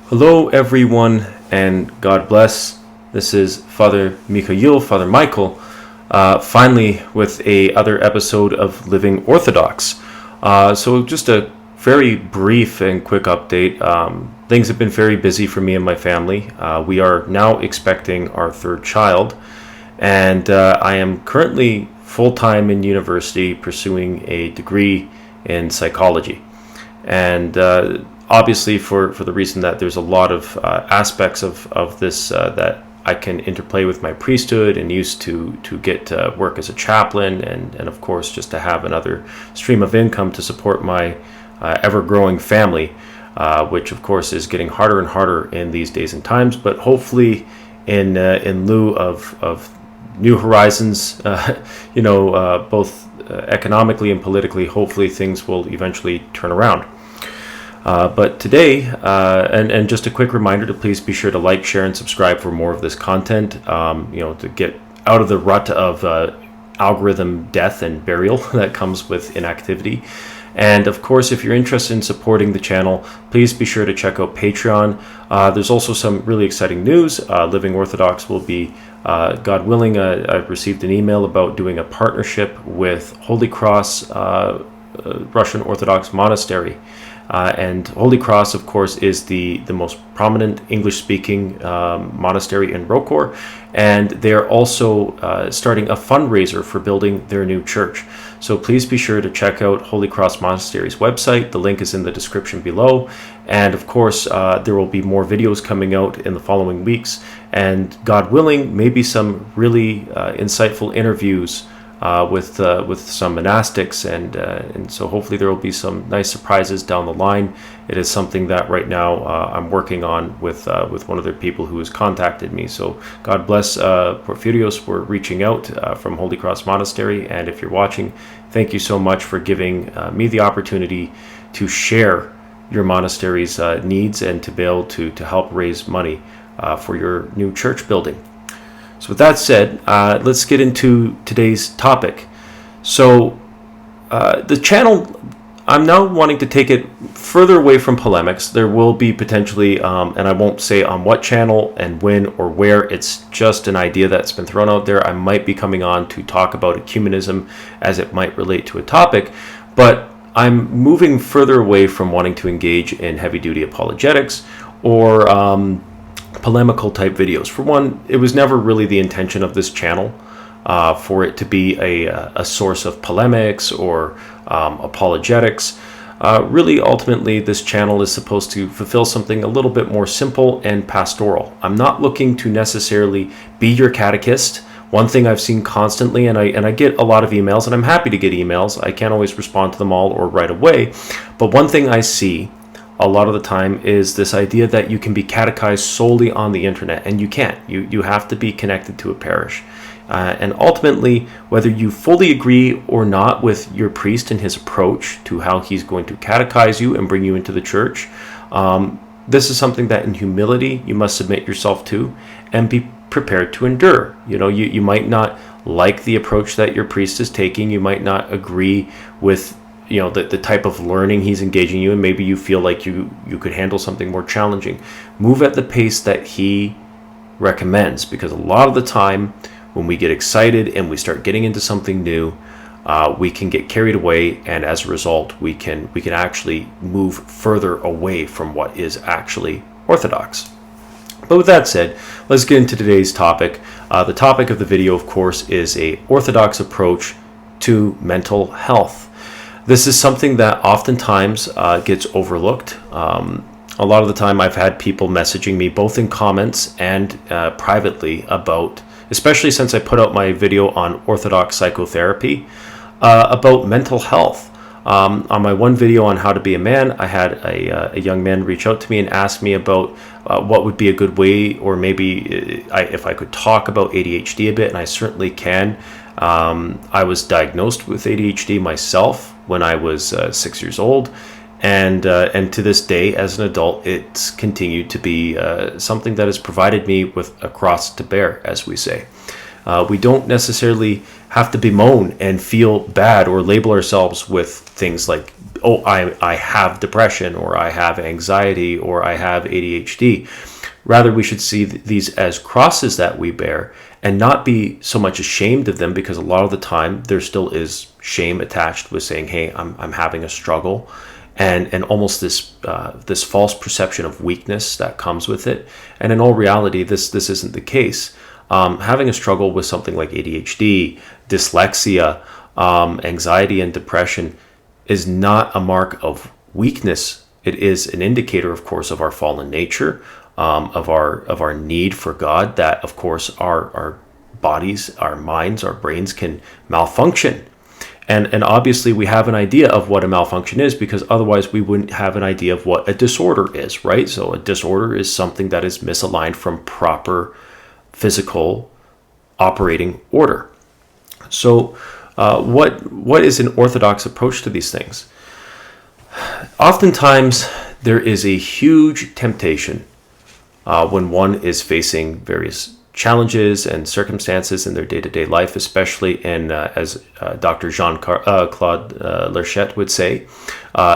Hello everyone, and God bless. This is Father Mikhail, Father Michael, finally with a other episode of Living Orthodox. So just a very brief and quick update. Things have been very busy for me and my family. We are now expecting our third child, and I am currently full-time in university pursuing a degree in psychology. And obviously for the reason that there's a lot of aspects of this that I can interplay with my priesthood and use to get work as a chaplain and of course just to have another stream of income to support my ever-growing family, which of course is getting harder and harder in these days and times, but hopefully in lieu of new horizons, both economically and politically, hopefully things will eventually turn around. But today, and just a quick reminder to please be sure to like, share, and subscribe for more of this content, to get out of the rut of algorithm death and burial that comes with inactivity. And of course, if you're interested in supporting the channel, please be sure to check out Patreon. There's also some really exciting news. Living Orthodox will be, God willing, I've received an email about doing a partnership with Holy Cross Russian Orthodox Monastery. And Holy Cross, of course, is the most prominent English-speaking monastery in Rokor, and they're also starting a fundraiser for building their new church. So please be sure to check out Holy Cross Monastery's website. The link is in the description below. And of course, there will be more videos coming out in the following weeks, and God willing, maybe some really insightful interviews with some monastics, and so hopefully there will be some nice surprises down the line. It is something that right now I'm working on with one of the people who has contacted me. So God bless Porphyrios for reaching out from Holy Cross Monastery, and if you're watching, thank you so much for giving me the opportunity to share your monastery's needs and to be able to help raise money for your new church building. So with that said, let's get into today's topic. So the channel, I'm now wanting to take it further away from polemics. There will be potentially, and I won't say on what channel and when or where, it's just an idea that's been thrown out there. I might be coming on to talk about ecumenism as it might relate to a topic, but I'm moving further away from wanting to engage in heavy-duty apologetics or polemical type videos. For one, it was never really the intention of this channel for it to be a source of polemics or apologetics. Really, ultimately, this channel is supposed to fulfill something a little bit more simple and pastoral. I'm not looking to necessarily be your catechist. One thing I've seen constantly, and I get a lot of emails, and I'm happy to get emails. I can't always respond to them all or right away, but one thing I see a lot of the time is this idea that you can be catechized solely on the internet, and you can't. You have to be connected to a parish. And ultimately, whether you fully agree or not with your priest and his approach to how he's going to catechize you and bring you into the church, this is something that in humility you must submit yourself to and be prepared to endure. You might not like the approach that your priest is taking. You might not agree with the type of learning he's engaging you in. Maybe you feel like you could handle something more challenging. Move at the pace that he recommends, because a lot of the time when we get excited and we start getting into something new, we can get carried away, and as a result we can actually move further away from what is actually orthodox. But with that said, let's get into today's topic. The topic of the video, of course, is a orthodox approach to mental health. This is something that oftentimes gets overlooked. A lot of the time I've had people messaging me both in comments and privately about, especially since I put out my video on Orthodox psychotherapy, about mental health. On my one video on how to be a man, I had a young man reach out to me and ask me about what would be a good way, or maybe if I could talk about ADHD a bit, and I certainly can. I was diagnosed with ADHD myself when I was 6 years old, and to this day, as an adult, it's continued to be something that has provided me with a cross to bear, as we say. We don't necessarily have to bemoan and feel bad or label ourselves with things like, oh, I have depression, or I have anxiety, or I have ADHD. Rather, we should see these as crosses that we bear and not be so much ashamed of them, because a lot of the time there still is shame attached with saying, hey, I'm having a struggle, and almost this false perception of weakness that comes with it. And in all reality, this isn't the case. Having a struggle with something like ADHD, dyslexia, anxiety, and depression is not a mark of weakness. It is an indicator, of course, of our fallen nature, of our need for God, that, of course, our bodies, our minds, our brains can malfunction. And obviously we have an idea of what a malfunction is, because otherwise we wouldn't have an idea of what a disorder is, right? So a disorder is something that is misaligned from proper physical operating order. So what is an Orthodox approach to these things? Oftentimes there is a huge temptation when one is facing various challenges and circumstances in their day-to-day life, especially in, as Dr. Jean-Claude Lerchette would say,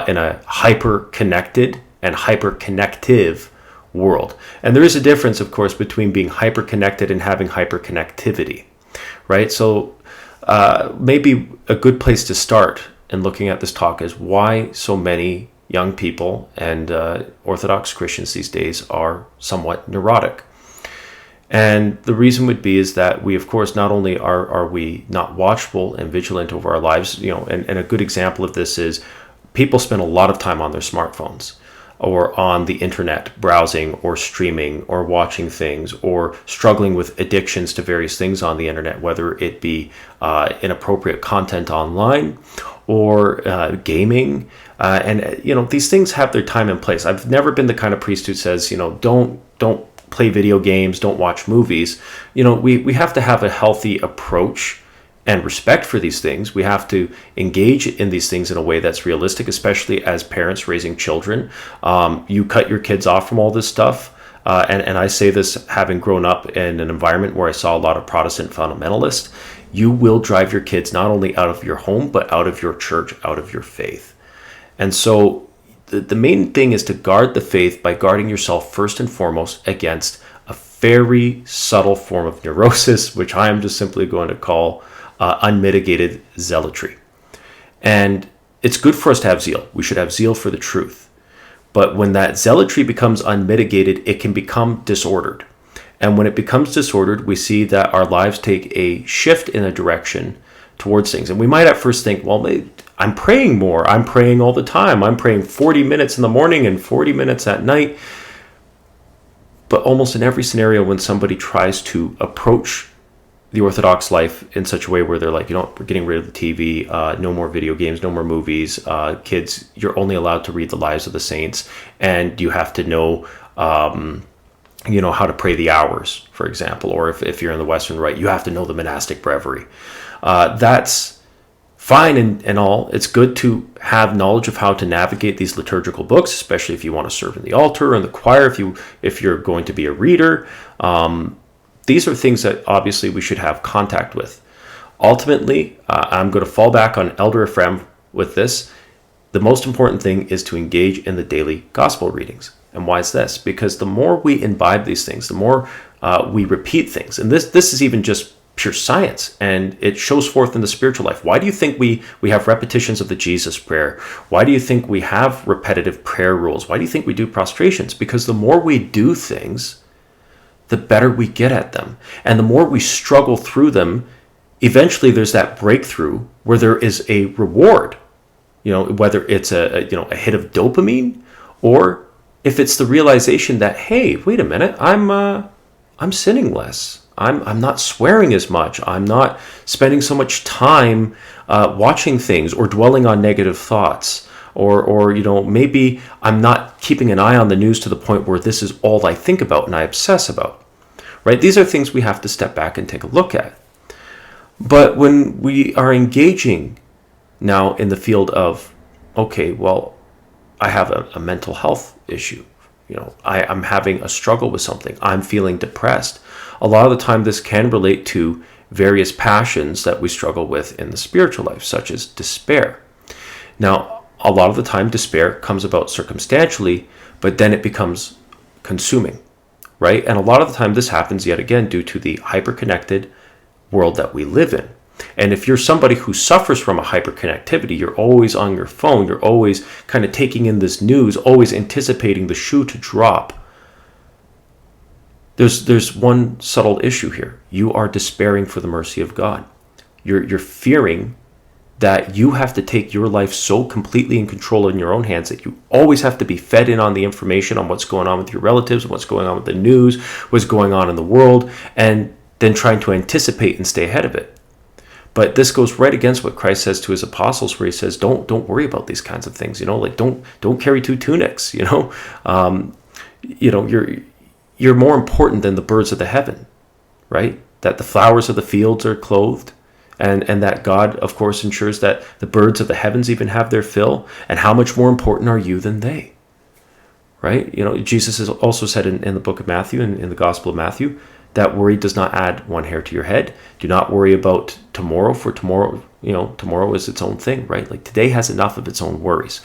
in a hyper-connected and hyper-connective world. And there is a difference, of course, between being hyper-connected and having hyper-connectivity, right? So maybe a good place to start in looking at this talk is why so many young people and Orthodox Christians these days are somewhat neurotic. And the reason would be is that we, of course, not only are we not watchful and vigilant over our lives, and a good example of this is people spend a lot of time on their smartphones or on the internet, browsing or streaming or watching things, or struggling with addictions to various things on the internet, whether it be inappropriate content online or gaming. And these things have their time and place. I've never been the kind of priest who says, don't play video games, don't watch movies. We have to have a healthy approach and respect for these things. We have to engage in these things in a way that's realistic, especially as parents raising children. You cut your kids off from all this stuff. And I say this having grown up in an environment where I saw a lot of Protestant fundamentalists. You will drive your kids not only out of your home, but out of your church, out of your faith. And so the main thing is to guard the faith by guarding yourself first and foremost against a very subtle form of neurosis, which I am just simply going to call unmitigated zealotry. And it's good for us to have zeal. We should have zeal for the truth. But when that zealotry becomes unmitigated, it can become disordered. And when it becomes disordered, we see that our lives take a shift in a direction towards things. And we might at first think, well, I'm praying more. I'm praying all the time. I'm praying 40 minutes in the morning and 40 minutes at night. But almost in every scenario, when somebody tries to approach the Orthodox life in such a way where they're like, we're getting rid of the TV, no more video games, no more movies, kids, you're only allowed to read the lives of the saints, and you have to know, how to pray the hours, for example, or if you're in the Western Rite, you have to know the monastic breviary. That's fine and all. It's good to have knowledge of how to navigate these liturgical books, especially if you want to serve in the altar and the choir, if you're going to be a reader. These are things that obviously we should have contact with. Ultimately, I'm going to fall back on Elder Ephraim with this. The most important thing is to engage in the daily gospel readings. And why is this? Because the more we imbibe these things, the more we repeat things. And this is even just pure science, and it shows forth in the spiritual life. Why do you think we have repetitions of the Jesus prayer? Why do you think we have repetitive prayer rules? Why do you think we do prostrations? Because the more we do things, the better we get at them. And the more we struggle through them, eventually there's that breakthrough where there is a reward, whether it's a hit of dopamine, or if it's the realization that, hey, wait a minute, I'm sinning less. I'm not swearing as much. I'm not spending so much time watching things or dwelling on negative thoughts. Or maybe I'm not keeping an eye on the news to the point where this is all I think about and I obsess about. Right? These are things we have to step back and take a look at. But when we are engaging now in the field of, okay, well, I have a mental health issue. I'm having a struggle with something. I'm feeling depressed. A lot of the time this can relate to various passions that we struggle with in the spiritual life, such as despair. Now, a lot of the time, despair comes about circumstantially, but then it becomes consuming, right? And a lot of the time, this happens yet again due to the hyper-connected world that we live in. And if you're somebody who suffers from a hyperconnectivity, you're always on your phone, you're always kind of taking in this news, always anticipating the shoe to drop. There's one subtle issue here. You are despairing for the mercy of God. You're fearing that you have to take your life so completely in control in your own hands that you always have to be fed in on the information on what's going on with your relatives, what's going on with the news, what's going on in the world, and then trying to anticipate and stay ahead of it. But this goes right against what Christ says to his apostles, where he says, don't worry about these kinds of things, like don't carry two tunics, you're more important than the birds of the heaven, right? That the flowers of the fields are clothed, and that God, of course, ensures that the birds of the heavens even have their fill. And how much more important are you than they, right? Jesus has also said in the book of Matthew, in the Gospel of Matthew, that worry does not add one hair to your head. Do not worry about tomorrow, for tomorrow, tomorrow is its own thing, right? Like today has enough of its own worries.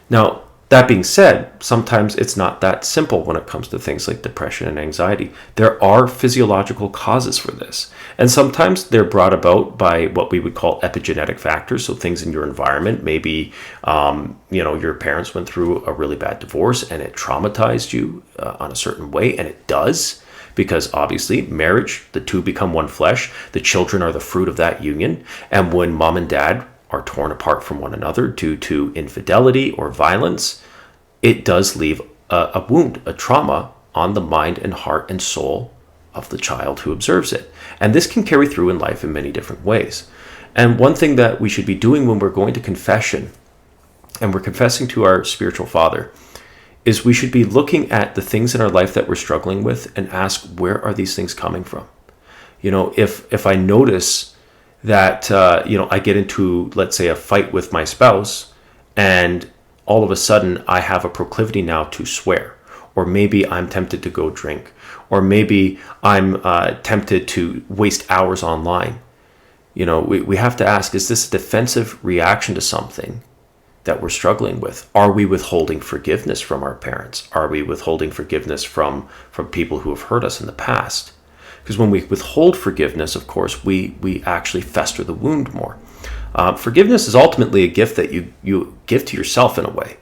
Now, that being said, sometimes it's not that simple when it comes to things like depression and anxiety. There are physiological causes for this. And sometimes they're brought about by what we would call epigenetic factors. So things in your environment, maybe, your parents went through a really bad divorce and it traumatized you on a certain way, and it does. Because obviously, marriage, the two become one flesh. The children are the fruit of that union. And when mom and dad are torn apart from one another due to infidelity or violence, it does leave a wound, a trauma on the mind and heart and soul of the child who observes it. And this can carry through in life in many different ways. And one thing that we should be doing when we're going to confession, and we're confessing to our spiritual father, is we should be looking at the things in our life that we're struggling with and ask, where are these things coming from? If I notice that, I get into, let's say, a fight with my spouse, and all of a sudden I have a proclivity now to swear, or maybe I'm tempted to go drink, or maybe I'm tempted to waste hours online. We have to ask, is this a defensive reaction to something that we're struggling with? Are we withholding forgiveness from our parents? Are we withholding forgiveness from people who have hurt us in the past? Because when we withhold forgiveness, of course, we actually fester the wound more. Forgiveness is ultimately a gift that you give to yourself in a way.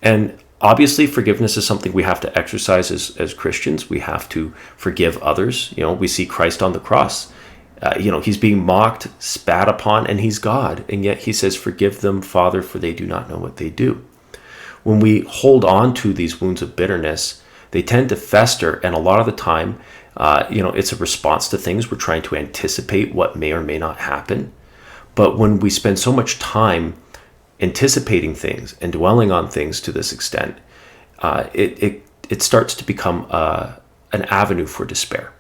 And obviously, forgiveness is something we have to exercise as Christians. We have to forgive others. We see Christ on the cross. He's being mocked, spat upon, and he's God. And yet he says, forgive them, Father, for they do not know what they do. When we hold on to these wounds of bitterness, they tend to fester. And a lot of the time, it's a response to things. We're trying to anticipate what may or may not happen. But when we spend so much time anticipating things and dwelling on things to this extent, it starts to become an avenue for despair.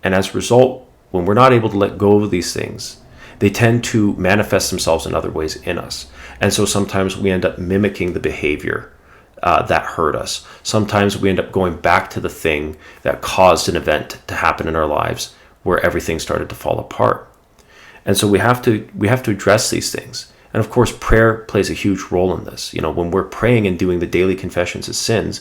And as a result, when we're not able to let go of these things, they tend to manifest themselves in other ways in us. And so sometimes we end up mimicking the behavior that hurt us. Sometimes we end up going back to the thing that caused an event to happen in our lives where everything started to fall apart. And so we have to address these things. And of course, prayer plays a huge role in this. When we're praying and doing the daily confessions of sins,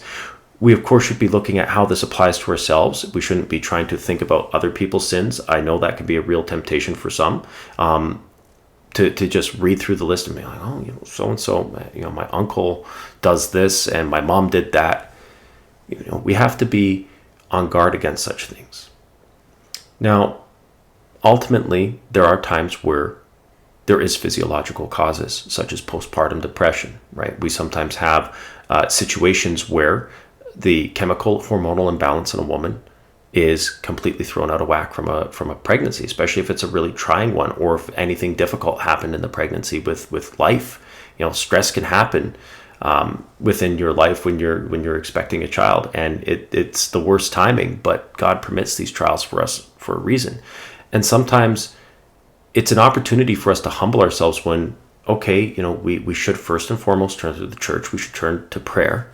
we, of course, should be looking at how this applies to ourselves. We shouldn't be trying to think about other people's sins. I know that can be a real temptation for some, to just read through the list and be like, oh, so-and-so, my uncle does this and my mom did that. We have to be on guard against such things. Now, ultimately, there are times where there is physiological causes, such as postpartum depression, right? We sometimes have situations where the chemical hormonal imbalance in a woman is completely thrown out of whack from a pregnancy, especially if it's a really trying one, or if anything difficult happened in the pregnancy with life. Stress can happen within your life when you're expecting a child, and it's the worst timing, but God permits these trials for us for a reason. And sometimes it's an opportunity for us to humble ourselves when, we should first and foremost turn to the church. We should turn to prayer.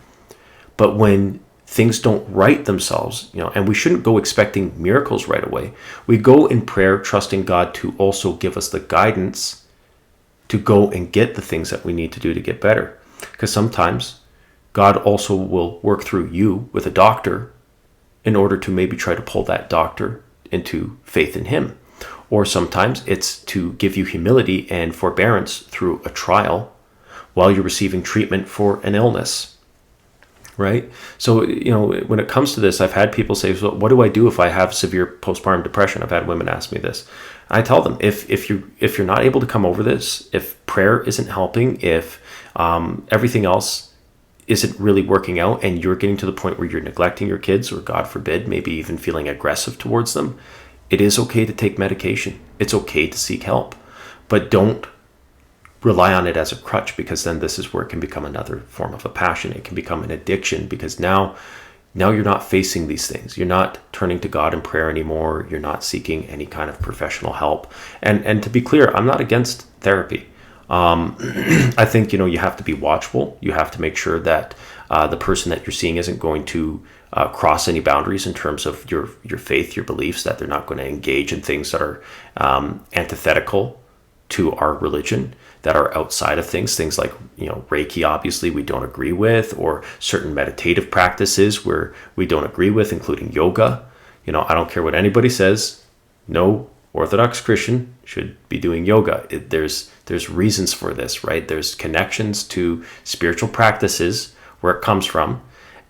But when things don't right themselves, and we shouldn't go expecting miracles right away. We go in prayer, trusting God to also give us the guidance to go and get the things that we need to do to get better. Because sometimes God also will work through you with a doctor in order to maybe try to pull that doctor into faith in him. Or sometimes it's to give you humility and forbearance through a trial while you're receiving treatment for an illness. Right? So, when it comes to this, I've had people say, so what do I do if I have severe postpartum depression? I've had women ask me this. I tell them, if you're not able to come over this, if prayer isn't helping, if everything else isn't really working out, and you're getting to the point where you're neglecting your kids, or God forbid, maybe even feeling aggressive towards them, it is okay to take medication. It's okay to seek help. But don't rely on it as a crutch, because then this is where it can become another form of a passion. It can become an addiction, because now you're not facing these things. You're not turning to God in prayer anymore. You're not seeking any kind of professional help. And to be clear, I'm not against therapy. I think, you have to be watchful. You have to make sure that the person that you're seeing isn't going to cross any boundaries in terms of your faith, your beliefs, that they're not going to engage in things that are antithetical to our religion, that are outside of things like, Reiki, obviously we don't agree with, or certain meditative practices where we don't agree with, including yoga. I don't care what anybody says. No Orthodox Christian should be doing yoga. There's reasons for this, right? There's connections to spiritual practices where it comes from,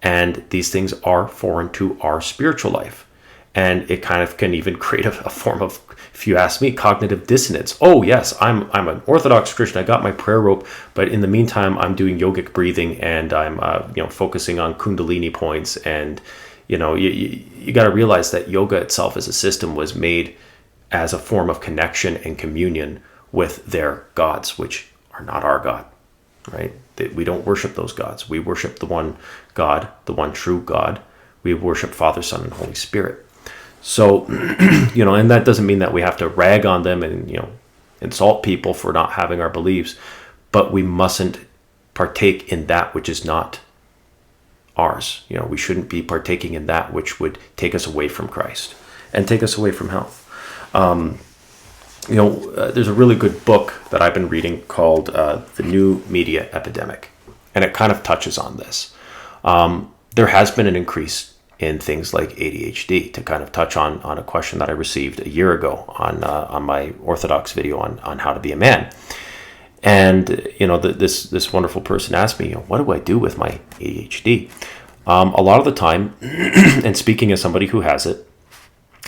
and these things are foreign to our spiritual life. And it kind of can even create a form of, if you ask me, cognitive dissonance. Oh yes, I'm an Orthodox Christian. I got my prayer rope, but in the meantime, I'm doing yogic breathing, and I'm focusing on Kundalini points. And you got to realize that yoga itself as a system was made as a form of connection and communion with their gods, which are not our God, right? We don't worship those gods. We worship the one God, the one true God. We worship Father, Son, and Holy Spirit. So, and that doesn't mean that we have to rag on them and, insult people for not having our beliefs, but we mustn't partake in that which is not ours. We shouldn't be partaking in that which would take us away from Christ and take us away from health. There's a really good book that I've been reading called The New Media Epidemic, and it kind of touches on this. There has been an increase in things like ADHD, to kind of touch on a question that I received a year ago on my Orthodox video on how to be a man. And, this wonderful person asked me, what do I do with my ADHD? A lot of the time, and speaking as somebody who has it,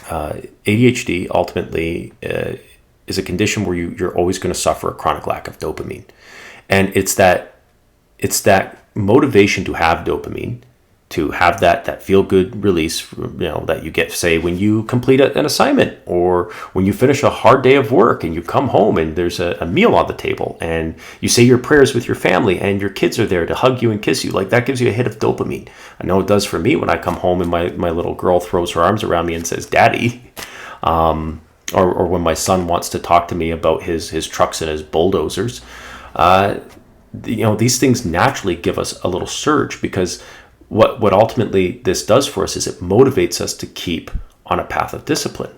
ADHD ultimately is a condition where you're always going to suffer a chronic lack of dopamine. And it's that motivation to have dopamine, to have that feel-good release, that you get, say, when you complete an assignment, or when you finish a hard day of work and you come home and there's a meal on the table, and you say your prayers with your family and your kids are there to hug you and kiss you. Like, that gives you a hit of dopamine. I know it does for me when I come home and my little girl throws her arms around me and says, "Daddy." Or when my son wants to talk to me about his trucks and his bulldozers. These things naturally give us a little surge, because what ultimately this does for us is it motivates us to keep on a path of discipline,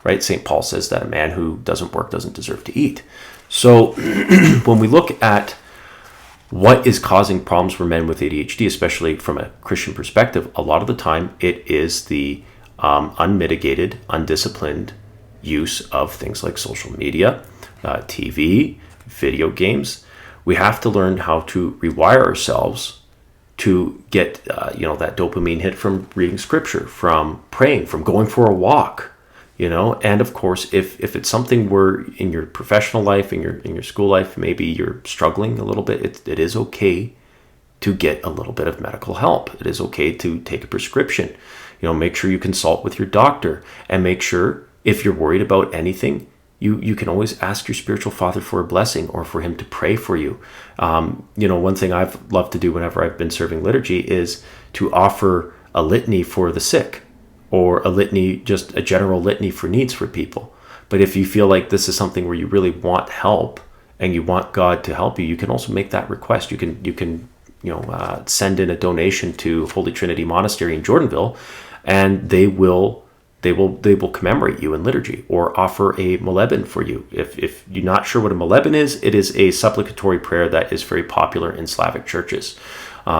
right? St. Paul says that a man who doesn't work doesn't deserve to eat. So when we look at what is causing problems for men with ADHD, especially from a Christian perspective, a lot of the time it is the unmitigated, undisciplined use of things like social media, TV, video games. We have to learn how to rewire ourselves to get that dopamine hit from reading scripture, from praying, from going for a walk, and of course, if it's something where in your professional life, in your school life, maybe you're struggling a little bit, it is okay to get a little bit of medical help. It is okay to take a prescription. Make sure you consult with your doctor, and make sure, if you're worried about anything, you can always ask your spiritual father for a blessing, or for him to pray for you. One thing I've loved to do whenever I've been serving liturgy is to offer a litany for the sick, or a litany, just a general litany for needs for people. But if you feel like this is something where you really want help and you want God to help you, you can also make that request. You can send in a donation to Holy Trinity Monastery in Jordanville, and they will commemorate you in liturgy or offer a moleben for you. If you're not sure what a moleben is, it is a supplicatory prayer that is very popular in Slavic churches,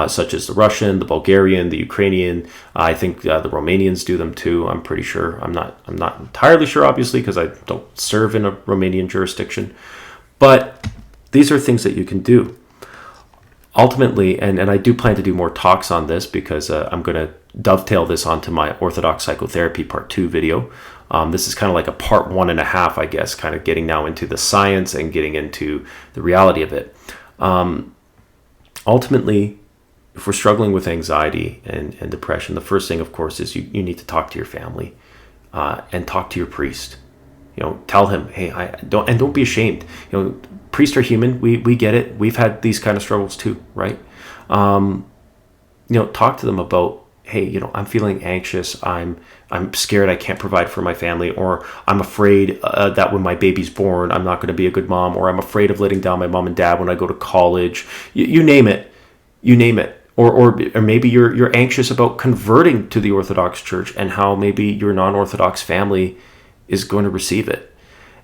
such as the Russian, the Bulgarian, the Ukrainian. I think the Romanians do them too. I'm pretty sure. I'm not entirely sure, obviously, because I don't serve in a Romanian jurisdiction. But these are things that you can do. Ultimately, and I do plan to do more talks on this, because I'm going to dovetail this onto my Orthodox Psychotherapy Part 2 video. This is kind of like a Part 1.5, I guess, kind of getting now into the science and getting into the reality of it. Ultimately, if we're struggling with anxiety and depression, the first thing, of course, is you need to talk to your family and talk to your priest. Tell him, hey, don't be ashamed. Priests are human. We get it. We've had these kind of struggles too, right? Talk to them about, hey, I'm feeling anxious. I'm scared I can't provide for my family, or I'm afraid that when my baby's born, I'm not going to be a good mom, or I'm afraid of letting down my mom and dad when I go to college. You name it. Or maybe you're anxious about converting to the Orthodox Church and how maybe your non-Orthodox family is going to receive it.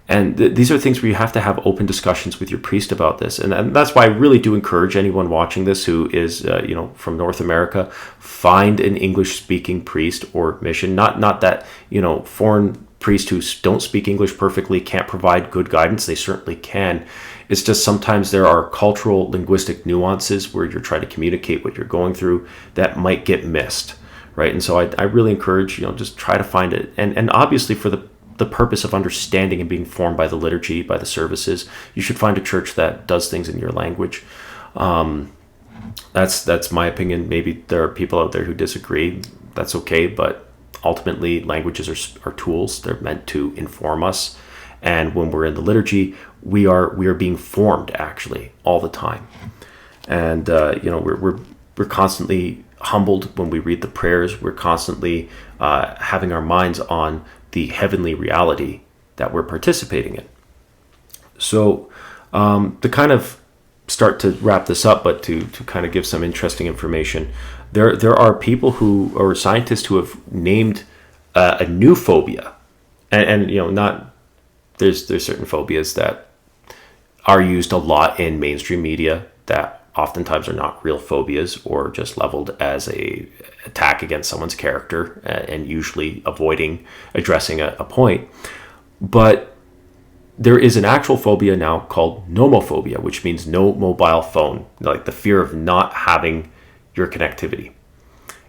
And these are things where you have to have open discussions with your priest about this. And that's why I really do encourage anyone watching this who is, from North America, find an English-speaking priest or mission. Not that, foreign priests who don't speak English perfectly can't provide good guidance. They certainly can. It's just sometimes there are cultural, linguistic nuances where you're trying to communicate what you're going through that might get missed, right? And so I really encourage, just try to find it. And obviously for the purpose of understanding and being formed by the liturgy, by the services, you should find a church that does things in your language. That's my opinion. Maybe there are people out there who disagree. That's okay, but ultimately languages are tools. They're meant to inform us. And when we're in the liturgy, we are being formed actually all the time. And we're constantly humbled when we read the prayers. We're constantly having our minds on the heavenly reality that we're participating in. So to kind of start to wrap this up, but to kind of give some interesting information, there are people or scientists who have named a new phobia, and not there's certain phobias that are used a lot in mainstream media that oftentimes are not real phobias or just leveled as a attack against someone's character and usually avoiding addressing a point. But there is an actual phobia now called nomophobia, which means no mobile phone, like the fear of not having your connectivity.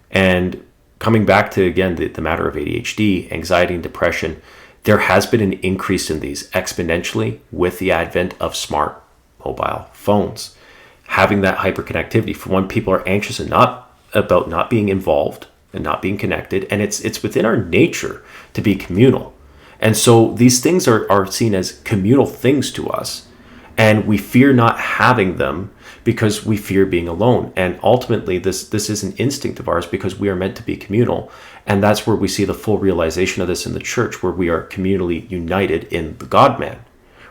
And coming back to, again, the matter of ADHD, anxiety and depression, there has been an increase in these exponentially with the advent of smart mobile phones. Having that hyperconnectivity, for when people are anxious about not being involved and not being connected, and it's within our nature to be communal. And so these things are seen as communal things to us, and we fear not having them because we fear being alone. And ultimately, this is an instinct of ours because we are meant to be communal. And that's where we see the full realization of this in the church, where we are communally united in the God-man.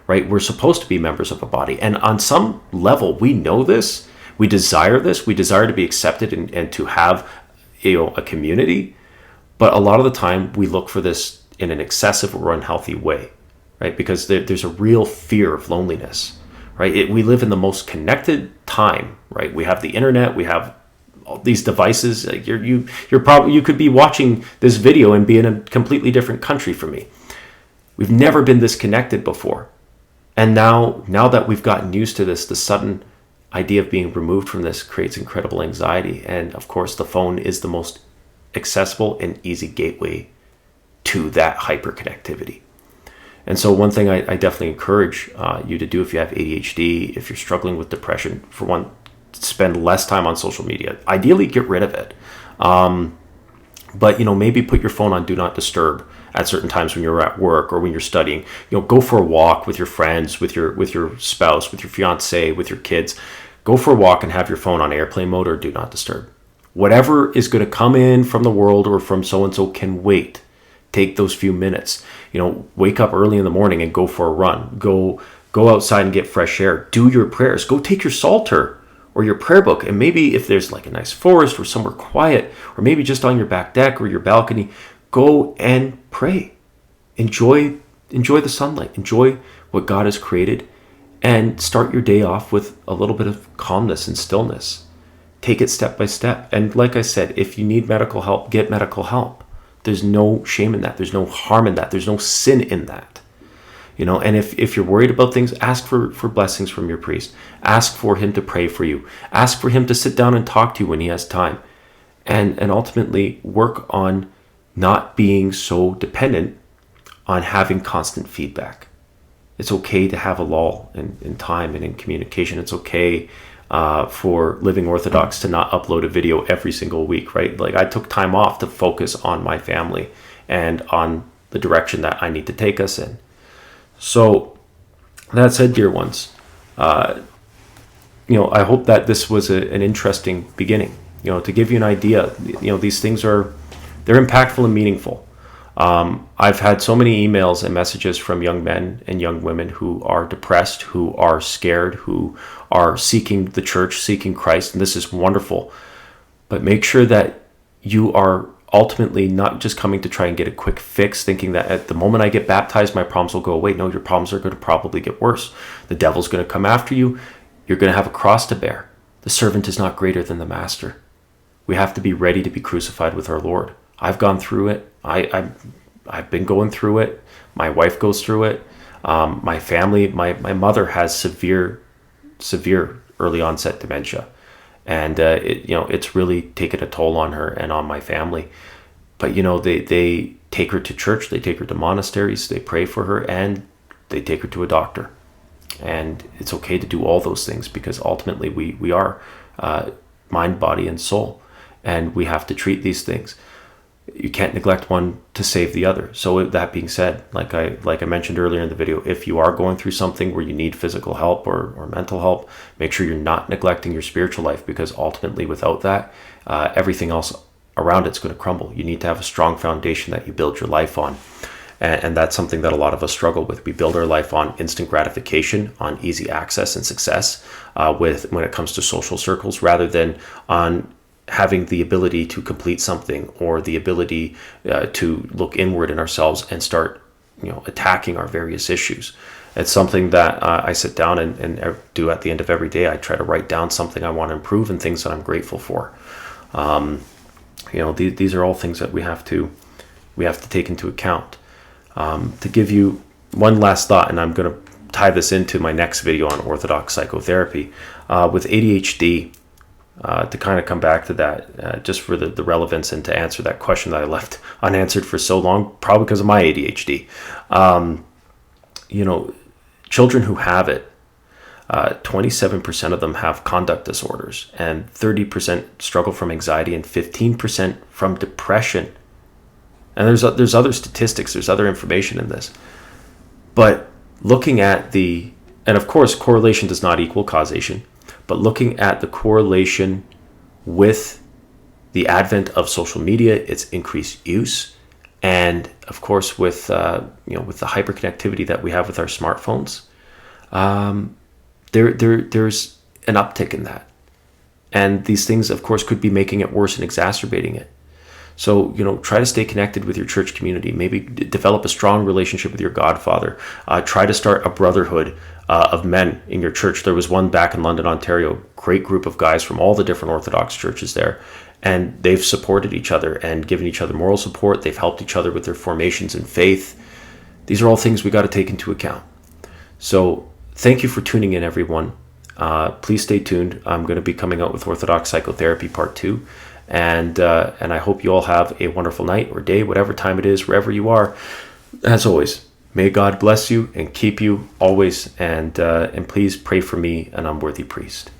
Right? We're supposed to be members of a body. And on some level, we know this. We desire this. We desire to be accepted and to have a community. But a lot of the time, we look for this in an excessive or unhealthy way, right? Because there's a real fear of loneliness, right? We live in the most connected time, right? We have the internet. We have all these devices. You could be watching this video and be in a completely different country from me. We've never been this connected before. And now that we've gotten used to this, the sudden idea of being removed from this creates incredible anxiety. And of course, the phone is the most accessible and easy gateway to that hyperconnectivity. And so one thing I definitely encourage you to do if you have ADHD, if you're struggling with depression, for one, spend less time on social media. Ideally, get rid of it. But maybe put your phone on Do Not Disturb at certain times when you're at work or when you're studying. Go for a walk with your friends, with your spouse, with your fiance, with your kids. Go for a walk and have your phone on airplane mode or Do Not Disturb. Whatever is going to come in from the world or from so-and-so can wait. Take those few minutes. Wake up early in the morning and go for a run. Go outside and get fresh air. Do your prayers. Go take your Psalter or your prayer book. And maybe if there's like a nice forest or somewhere quiet, or maybe just on your back deck or your balcony, go and pray. Enjoy the sunlight. Enjoy what God has created, and start your day off with a little bit of calmness and stillness. Take it step by step. And like I said, if you need medical help, get medical help. There's no shame in that. There's no harm in that. There's no sin in that. And if you're worried about things, ask for blessings from your priest. Ask for him to pray for you. Ask for him to sit down and talk to you when he has time. And ultimately work on not being so dependent on having constant feedback. It's okay to have a lull in time and in communication. It's okay for Living Orthodox to not upload a video every single week, right? Like, I took time off to focus on my family and on the direction that I need to take us in. So that said, dear ones, I hope that this was an interesting beginning, to give you an idea. These things they're impactful and meaningful. I've had so many emails and messages from young men and young women who are depressed, who are scared, who are seeking the church, seeking Christ, and this is wonderful. But make sure that you are ultimately not just coming to try and get a quick fix, thinking that at the moment I get baptized, my problems will go away. No, your problems are going to probably get worse. The devil's going to come after you. You're going to have a cross to bear. The servant is not greater than the master. We have to be ready to be crucified with our Lord. I've gone through it. I've been going through it. My wife goes through it. My family, my mother has severe early onset dementia. And it's really taken a toll on her and on my family. But they take her to church, they take her to monasteries, they pray for her, and they take her to a doctor. And it's okay to do all those things, because ultimately we are mind, body, and soul, and we have to treat these things. You can't neglect one to save the other. So with that being said, like I mentioned earlier in the video, if you are going through something where you need physical help or mental help, make sure you're not neglecting your spiritual life, because ultimately without that, everything else around it's going to crumble. You need to have a strong foundation that you build your life on. And that's something that a lot of us struggle with. We build our life on instant gratification, on easy access and success when it comes to social circles, rather than on having the ability to complete something, or the ability to look inward in ourselves and start attacking our various issues. It's something that I sit down and do at the end of every day. I try to write down something I want to improve and things that I'm grateful for. These are all things that we have to take into account. To give you one last thought, and I'm going to tie this into my next video on Orthodox psychotherapy, with ADHD, to kind of come back to that, just for the relevance, and to answer that question that I left unanswered for so long, probably because of my ADHD. Children who have it, 27% of them have conduct disorders, and 30% struggle from anxiety, and 15% from depression. And there's other statistics, there's other information in this. But looking at and of course, correlation does not equal causation, but looking at the correlation with the advent of social media, its increased use, and of course with with the hyperconnectivity that we have with our smartphones, there's an uptick in that. And these things, of course, could be making it worse and exacerbating it. So, try to stay connected with your church community. Maybe develop a strong relationship with your Godfather. Try to start a brotherhood of men in your church. There was one back in London, Ontario, great group of guys from all the different Orthodox churches there. And they've supported each other and given each other moral support. They've helped each other with their formations in faith. These are all things we got to take into account. So thank you for tuning in, everyone. Please stay tuned. I'm going to be coming out with Orthodox Psychotherapy Part 2. And I hope you all have a wonderful night or day, whatever time it is, wherever you are. As always, may God bless you and keep you always. And please pray for me, an unworthy priest.